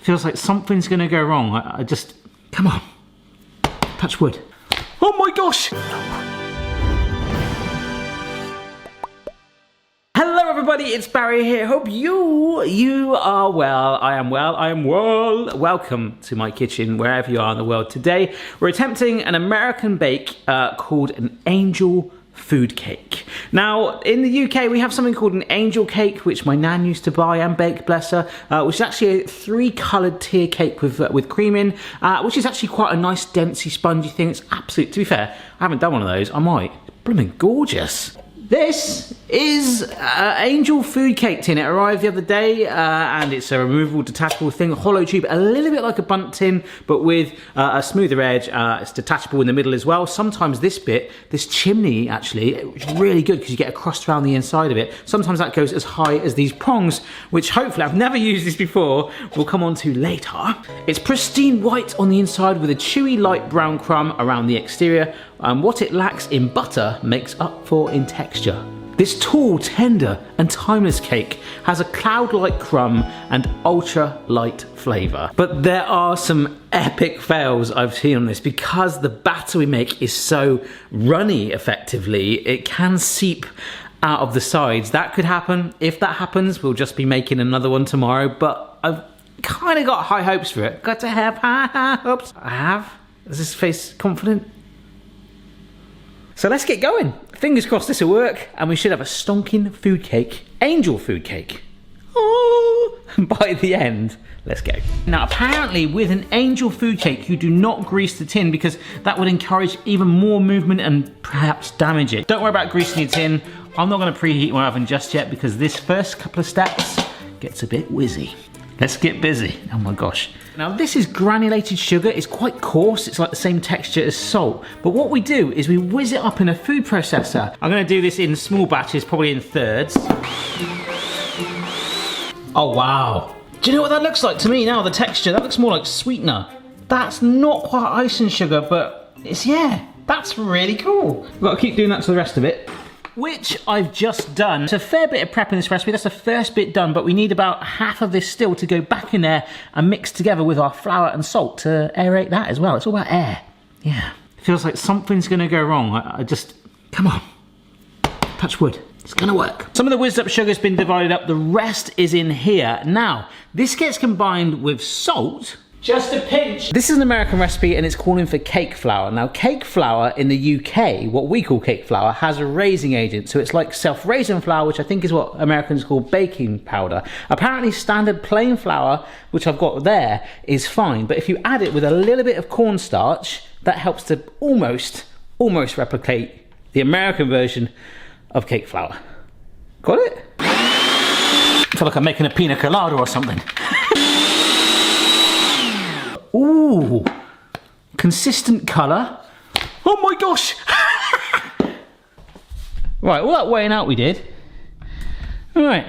Feels like something's gonna go wrong. I just, come on, touch wood. Oh my gosh! Hello everybody, it's Barry here. Hope you are well. I am well. Welcome to my kitchen, wherever you are in the world. Today, we're attempting an American bake called an angel food cake. Now, in the UK, we have something called an angel cake, which my nan used to buy and bake, bless her, which is actually a 3-coloured tier cake with cream in, which is actually quite a nice, densey, spongy thing. It's absolute, to be fair, I haven't done one of those. I might. Blooming gorgeous. This is angel food cake tin. It arrived the other day and it's a removable, detachable thing, a hollow tube, a little bit like a bundt tin, but with a smoother edge. It's detachable in the middle as well. Sometimes this bit, this chimney actually, it's really good because you get a crust around the inside of it. Sometimes that goes as high as these prongs, which hopefully, I've never used this before, we'll come on to later. It's pristine white on the inside with a chewy light brown crumb around the exterior. What it lacks in butter makes up for in texture. This tall, tender and timeless cake has a cloud-like crumb and ultra-light flavour. But there are some epic fails I've seen on this because the batter we make is so runny effectively, it can seep out of the sides. That could happen. If that happens, we'll just be making another one tomorrow, but I've kind of got high hopes for it. Got to have high hopes. I have. Is this face confident? So let's get going. Fingers crossed this will work and we should have a stonking food cake, angel food cake. Oh, by the end. Let's go. Now apparently with an angel food cake you do not grease the tin because that would encourage even more movement and perhaps damage it. Don't worry about greasing your tin. I'm not going to preheat my oven just yet because this first couple of steps gets a bit whizzy. Let's get busy. Oh my gosh. Now this is granulated sugar. It's quite coarse. It's like the same texture as salt. But what we do is we whiz it up in a food processor. I'm going to do this in small batches, probably in thirds. Oh wow. Do you know what that looks like to me now, the texture? That looks more like sweetener. That's not quite icing sugar, but it's, yeah, that's really cool. We've got to keep doing that to the rest of it. Which I've just done. It's a fair bit of prep in this recipe. That's the first bit done, but we need about half of this still to go back in there and mix together with our flour and salt to aerate that as well. It's all about air. Yeah. Feels like something's gonna go wrong. I just, come on. Touch wood. It's gonna work. Some of the whizzed up sugar's been divided up. The rest is in here. Now, this gets combined with salt. Just a pinch. This is an American recipe and it's calling for cake flour. Now cake flour in the UK, what we call cake flour, has a raising agent. So it's like self-raising flour, which I think is what Americans call baking powder. Apparently standard plain flour, which I've got there, is fine. But if you add it with a little bit of cornstarch, that helps to almost replicate the American version of cake flour. Got it? I feel like I'm making a pina colada or something. Ooh, consistent colour. Oh my gosh! Right, all that weighing out we did. All right,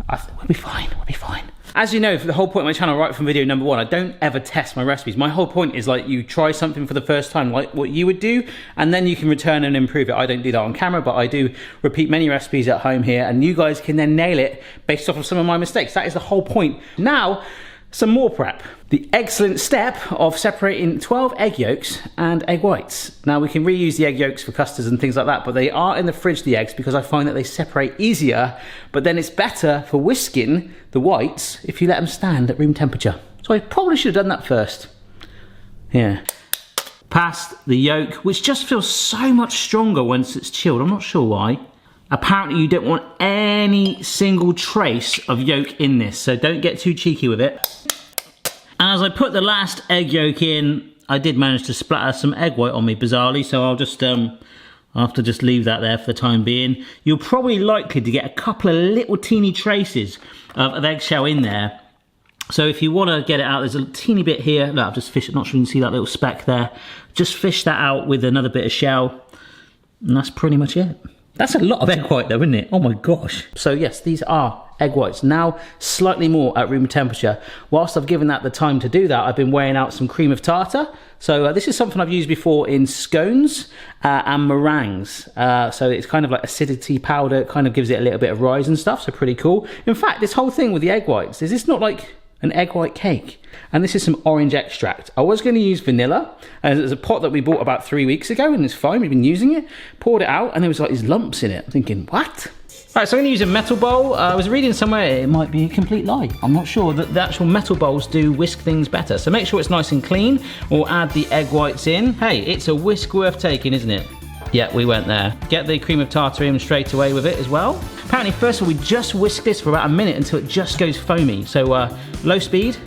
we'll be fine, we'll be fine. As you know, for the whole point of my channel, right from video number 1, I don't ever test my recipes. My whole point is like you try something for the first time, like what you would do, and then you can return and improve it. I don't do that on camera, but I do repeat many recipes at home here, and you guys can then nail it based off of some of my mistakes. That is the whole point. Now, some more prep. The excellent step of separating 12 egg yolks and egg whites. Now we can reuse the egg yolks for custards and things like that, but they are in the fridge, the eggs, because I find that they separate easier, but then it's better for whisking the whites if you let them stand at room temperature. So I probably should have done that first. Yeah. Past the yolk, which just feels so much stronger once it's chilled. I'm not sure why. Apparently you don't want any single trace of yolk in this, so don't get too cheeky with it. As I put the last egg yolk in, I did manage to splatter some egg white on me, bizarrely, so I'll have to just leave that there for the time being. You're probably likely to get a couple of little teeny traces of eggshell in there. So if you want to get it out, there's a teeny bit here. Look, I've just fished it, not sure you can see that little speck there. Just fish that out with another bit of shell, and that's pretty much it. That's a lot of egg white though, isn't it? Oh my gosh. So yes, these are egg whites. Now slightly more at room temperature. Whilst I've given that the time to do that, I've been weighing out some cream of tartar. So this is something I've used before in scones and meringues. So it's kind of like acidity powder. It kind of gives it a little bit of rise and stuff. So pretty cool. In fact, this whole thing with the egg whites, is this not like an egg white cake. And this is some orange extract. I was going to use vanilla, and there's a pot that we bought about 3 weeks ago, and it's fine, we've been using it. Poured it out, and there was like these lumps in it. I'm thinking, what? Right, so I'm going to use a metal bowl. I was reading somewhere it might be a complete lie. I'm not sure that the actual metal bowls do whisk things better. So make sure it's nice and clean. We'll add the egg whites in. Hey, it's a whisk worth taking, isn't it? Yeah, we went there. Get the cream of tartar in straight away with it as well. Apparently, first of all, we just whisk this for about a minute until it just goes foamy. So low speed.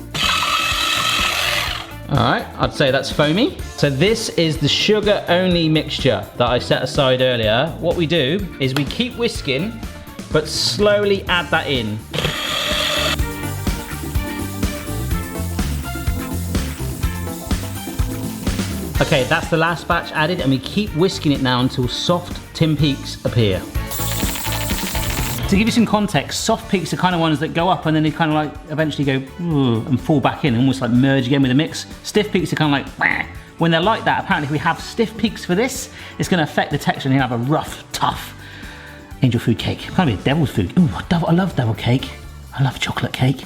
All right, I'd say that's foamy. So this is the sugar-only mixture that I set aside earlier. What we do is we keep whisking, but slowly add that in. Okay, that's the last batch added, and we keep whisking it now until soft tin peaks appear. To give you some context, soft peaks are kind of ones that go up and then they kind of like eventually go and fall back in, almost like merge again with the mix. Stiff peaks are kind of like, bah. When they're like that, apparently if we have stiff peaks for this, it's going to affect the texture and you have a rough, tough angel food cake. Kind of be a devil's food. Ooh, I love devil cake. I love chocolate cake.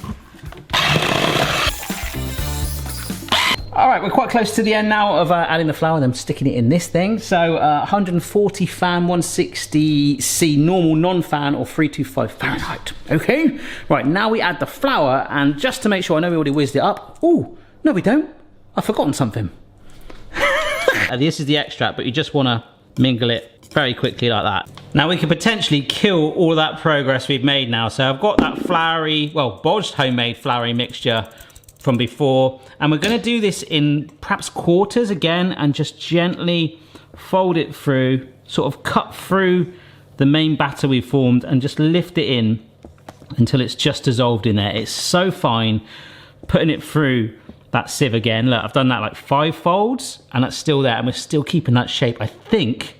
All right, we're quite close to the end now of adding the flour, then sticking it in this thing. So 140 fan, 160 C normal, non-fan, or 325 Fahrenheit. Okay, right, now we add the flour, and just to make sure, I know we already whizzed it up. Oh, no we don't. I've forgotten something. This is the extract, but you just want to mingle it very quickly like that. Now we can potentially kill all of that progress we've made now. So I've got that floury, well, bodged homemade floury mixture from before, and we're going to do this in perhaps quarters again and just gently fold it through, sort of cut through the main batter we formed and just lift it in until it's just dissolved in there. It's so fine. Putting it through that sieve again, look, I've done that like 5 folds and that's still there, and we're still keeping that shape. I think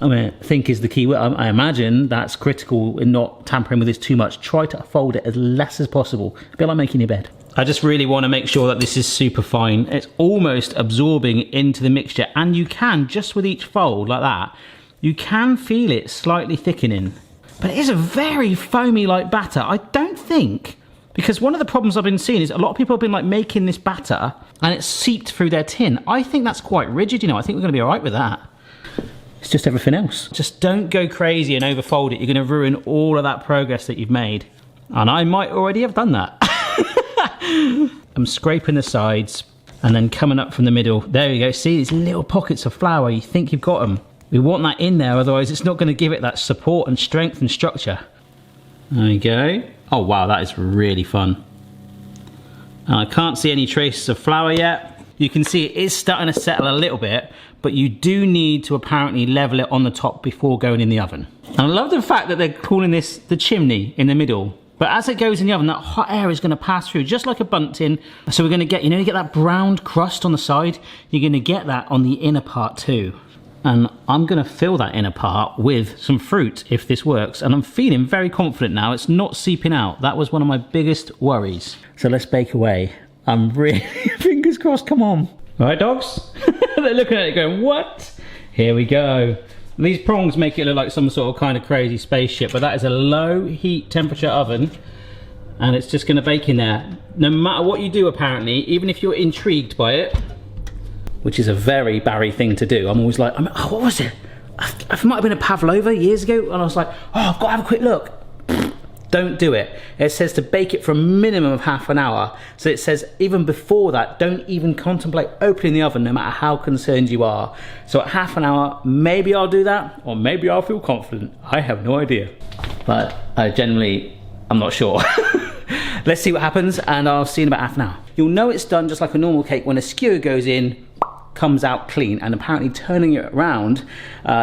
is the key word. I imagine that's critical in not tampering with this too much. Try to fold it as less as possible. A bit like making your bed. I just really want to make sure that this is super fine. It's almost absorbing into the mixture, and you can, just with each fold like that, you can feel it slightly thickening. But it is a very foamy like batter. I don't think, because one of the problems I've been seeing is a lot of people have been like making this batter and it's seeped through their tin. I think that's quite rigid, you know. I think we're going to be all right with that. It's just everything else. Just don't go crazy and overfold it. You're going to ruin all of that progress that you've made. And I might already have done that. I'm scraping the sides and then coming up from the middle. There you go. See these little pockets of flour? You think you've got them. We want that in there, otherwise it's not going to give it that support and strength and structure. There you go. Oh wow, that is really fun. And I can't see any traces of flour yet. You can see it is starting to settle a little bit, but you do need to apparently level it on the top before going in the oven. And I love the fact that they're calling this the chimney in the middle. But as it goes in the oven, that hot air is going to pass through just like a bundt tin. So we're going to get, you know, you get that browned crust on the side. You're going to get that on the inner part too. And I'm going to fill that inner part with some fruit if this works. And I'm feeling very confident now. It's not seeping out. That was one of my biggest worries. So let's bake away. I'm really, fingers crossed, come on. All right, dogs? They're looking at it going, what? Here we go. These prongs make it look like some sort of kind of crazy spaceship, but that is a low heat temperature oven, and it's just going to bake in there. No matter what you do, apparently, even if you're intrigued by it, which is a very Barry thing to do. I'm always like, oh, what was it? It might have been a pavlova years ago, and I was like, oh, I've got to have a quick look. Don't do it. It says to bake it for a minimum of half an hour. So it says even before that, don't even contemplate opening the oven no matter how concerned you are. So at half an hour, maybe I'll do that, or maybe I'll feel confident. I have no idea. But I'm not sure. Let's see what happens, and I'll see you in about half an hour. You'll know it's done just like a normal cake when a skewer goes in, comes out clean, and apparently turning it around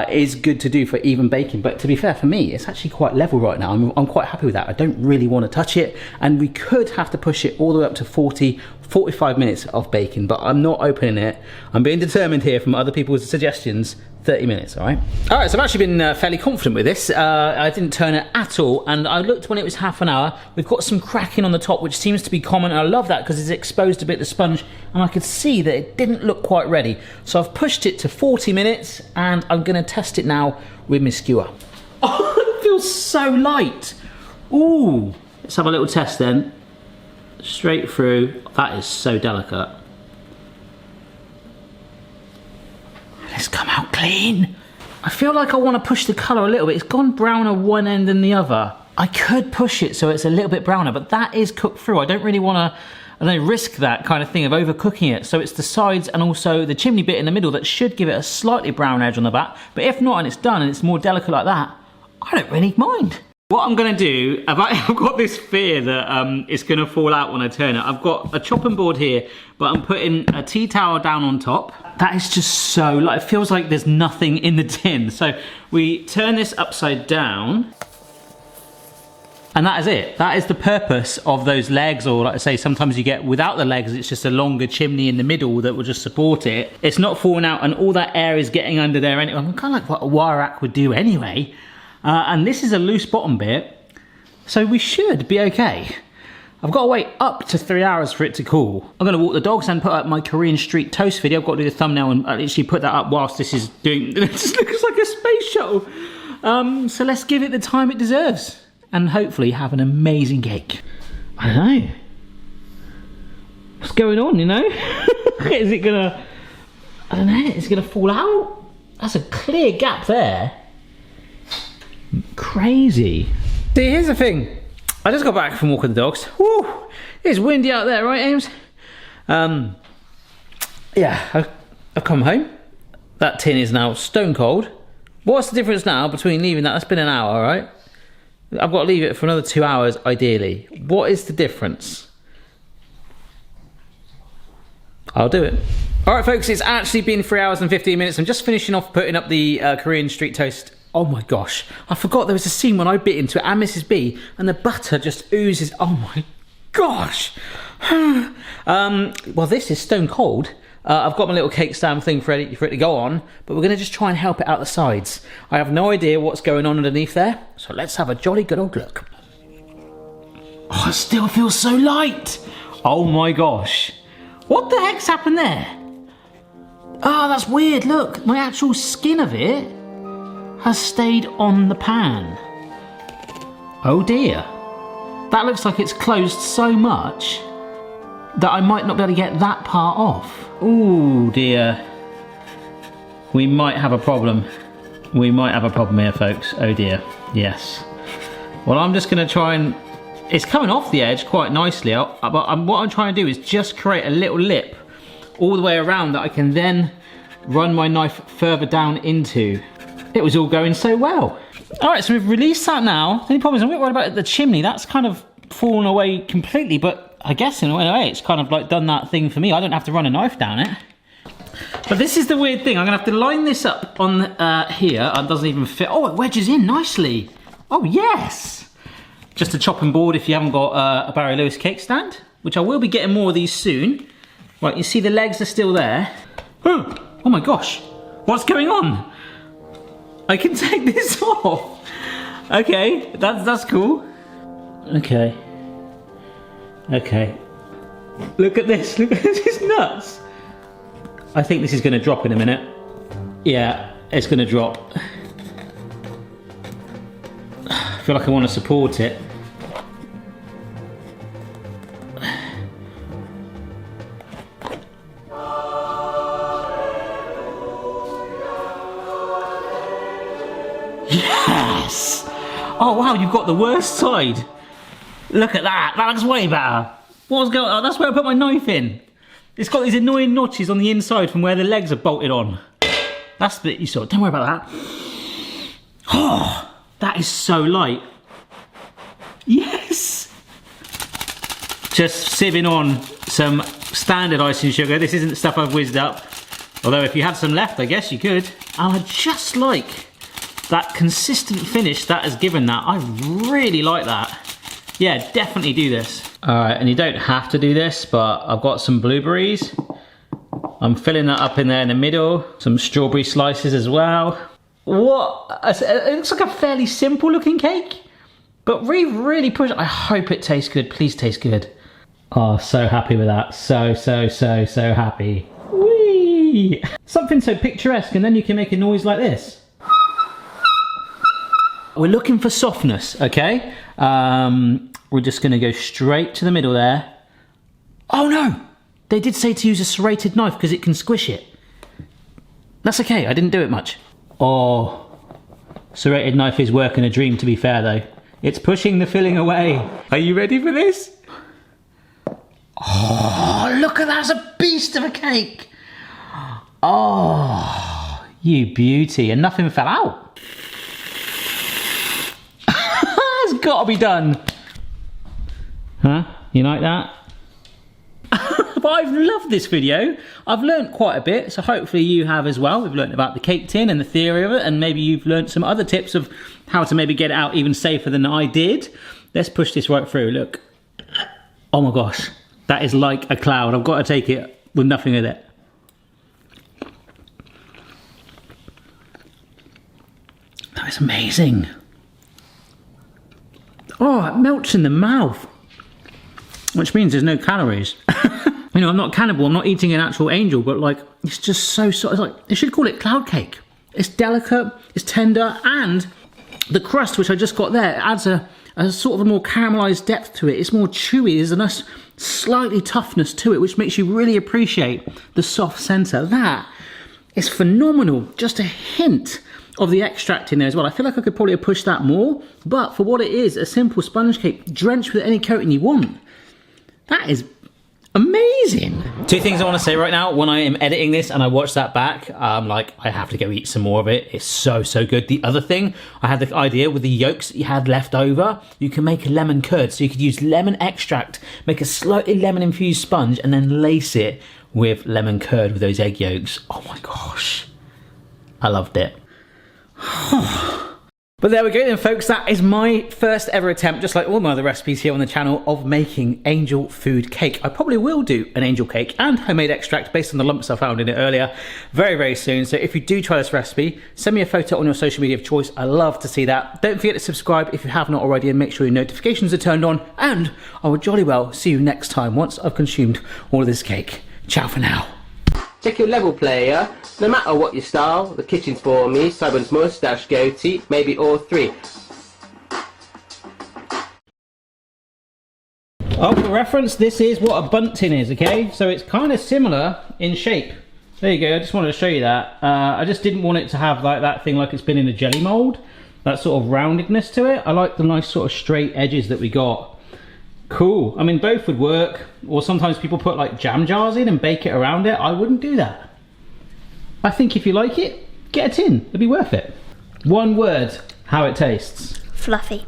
is good to do for even baking. But to be fair, for me, it's actually quite level right now. I'm quite happy with that. I don't really want to touch it, and we could have to push it all the way up to 45 minutes of baking, but I'm not opening it. I'm being determined here from other people's suggestions. 30 minutes, all right? All right, so I've actually been fairly confident with this. I didn't turn it at all, and I looked when it was half an hour. We've got some cracking on the top, which seems to be common, and I love that because it's exposed a bit of the sponge, and I could see that it didn't look quite ready. So I've pushed it to 40 minutes, and I'm gonna test it now with my skewer. Oh, it feels so light. Ooh, let's have a little test then. straight through. That is so delicate. It's come out clean. I feel like I want to push the colour a little bit. It's gone browner one end than the other. I could push it so it's a little bit browner, but that is cooked through. I don't really want to, risk that kind of thing of overcooking it. So it's the sides and also the chimney bit in the middle that should give it a slightly brown edge on the back. But if not, and it's done and it's more delicate like that, I don't really mind. What I'm going to do, I've got this fear that it's going to fall out when I turn it. I've got a chopping board here, but I'm putting a tea towel down on top. That is just so, like, it feels like there's nothing in the tin. So we turn this upside down. And that is it. That is the purpose of those legs, or like I say, sometimes you get without the legs, it's just a longer chimney in the middle that will just support it. It's not falling out and all that air is getting under there anyway. Kind of like what a wire rack would do anyway. And this is a loose bottom bit, so we should be okay. I've got to wait up to 3 hours for it to cool. I'm going to walk the dogs and put up my Korean street toast video. I've got to do the thumbnail and literally put that up whilst this is doing, it just looks like a space shuttle. So let's give it the time it deserves. And hopefully have an amazing cake. I don't know. What's going on, you know? Is it gonna, I don't know, is it gonna fall out? That's a clear gap there. Crazy. See, here's the thing. I just got back from walking the dogs. Woo! It's windy out there, right, Ames? Yeah, I've come home. That tin is now stone cold. What's the difference now between leaving that? That's been an hour, right? I've got to leave it for another 2 hours, ideally. What is the difference? I'll do it. All right, folks, it's actually been 3 hours and 15 minutes. I'm just finishing off putting up the Korean street toast. Oh my gosh, I forgot there was a scene when I bit into it and Mrs. B, and the butter just oozes. Oh my gosh. Well, this is stone cold. I've got my little cake stand thing for it to go on, but we're going to just try and help it out the sides. I have no idea what's going on underneath there, so let's have a jolly good old look. Oh, it still feels so light. Oh my gosh. What the heck's happened there? Oh, that's weird. Look, my actual skin of it has stayed on the pan. Oh dear. That looks like it's closed so much that I might not be able to get that part off. Oh dear. We might have a problem. We might have a problem here, folks. Oh dear. Yes. Well, I'm just going to try and... It's coming off the edge quite nicely, but what I'm trying to do is just create a little lip all the way around that I can then run my knife further down into. It was all going so well. All right, so we've released that now. The only problem is I'm a bit worried about the chimney. That's kind of fallen away completely, but I guess in a way it's kind of like done that thing for me. I don't have to run a knife down it. But this is the weird thing. I'm gonna have to line this up on here. It doesn't even fit. Oh, it wedges in nicely. Oh, yes. Just a chopping board if you haven't got a Barry Lewis cake stand, which I will be getting more of these soon. Right, you see the legs are still there. Oh my gosh, what's going on? I can take this off. Okay, that's cool. Okay. Okay. Look at this, look at this, it's nuts. I think this is gonna drop in a minute. Yeah, it's gonna drop. I feel like I want to support it. Yes! Oh wow, you've got the worst side. Look at that, that looks way better. What's going on? That's where I put my knife in. It's got these annoying notches on the inside from where the legs are bolted on. That's the bit you saw, don't worry about that. Oh, that is so light. Yes! Just sieving on some standard icing sugar. This isn't stuff I've whizzed up. Although if you had some left, I guess you could. And I just like that consistent finish that has given that. I really like that. Yeah, definitely do this. All right, and you don't have to do this, but I've got some blueberries. I'm filling that up in there in the middle. Some strawberry slices as well. What? It looks like a fairly simple looking cake, but really push. I hope it tastes good. Please taste good. Oh, so happy with that. So happy. Whee! Something so picturesque, and then you can make a noise like this. We're looking for softness, okay? We're just gonna go straight to the middle there. Oh no! They did say to use a serrated knife because it can squish it. That's okay, I didn't do it much. Oh, serrated knife is working a dream, to be fair though. It's pushing the filling away. Are you ready for this? Oh, look at that, it's a beast of a cake. Oh, you beauty, and nothing fell out. It's got to be done. Huh? You like that? But I've loved this video. I've learnt quite a bit, so hopefully you have as well. We've learnt about the cake tin and the theory of it, and maybe you've learnt some other tips of how to maybe get it out even safer than I did. Let's push this right through, look. Oh my gosh, that is like a cloud. I've got to take it with nothing in it. That is amazing. Oh, it melts in the mouth. Which means there's no calories. You know, I'm not cannibal, I'm not eating an actual angel, but like, it's just so, it's like, they should call it cloud cake. It's delicate, it's tender, and the crust, which I just got there, adds a sort of a more caramelized depth to it. It's more chewy, there's a nice slightly toughness to it, which makes you really appreciate the soft center. That is phenomenal. Just a hint of the extract in there as well. I feel like I could probably have pushed that more, but for what it is, a simple sponge cake drenched with any coating you want. That is amazing. Two things I want to say right now. When I am editing this and I watch that back, I'm like, I have to go eat some more of it. It's so, so good. The other thing, I had the idea with the yolks that you had left over, you can make a lemon curd. So you could use lemon extract, make a slightly lemon infused sponge, and then lace it with lemon curd with those egg yolks. Oh my gosh. I loved it. But there we go then, folks. That is my first ever attempt, just like all my other recipes here on the channel, of making angel food cake. I probably will do an angel cake and homemade extract based on the lumps I found in it earlier very, very soon. So if you do try this recipe, send me a photo on your social media of choice. I love to see that. Don't forget to subscribe if you have not already, and make sure your notifications are turned on. And I will jolly well see you next time once I've consumed all of this cake. Ciao for now. Check your level, player. No matter what your style, the kitchen's for me. Simon's moustache, goatee, maybe all three. Oh, for reference, this is what a bundt tin is, okay? So it's kind of similar in shape. There you go, I just wanted to show you that. I just didn't want it to have like that thing like it's been in a jelly mold. That sort of roundedness to it. I like the nice sort of straight edges that we got. Cool. I mean, both would work. Or sometimes people put like jam jars in and bake it around it. I wouldn't do that. I think if you like it, get a tin. It'd be worth it. One word, how it tastes. Fluffy.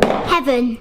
Heaven.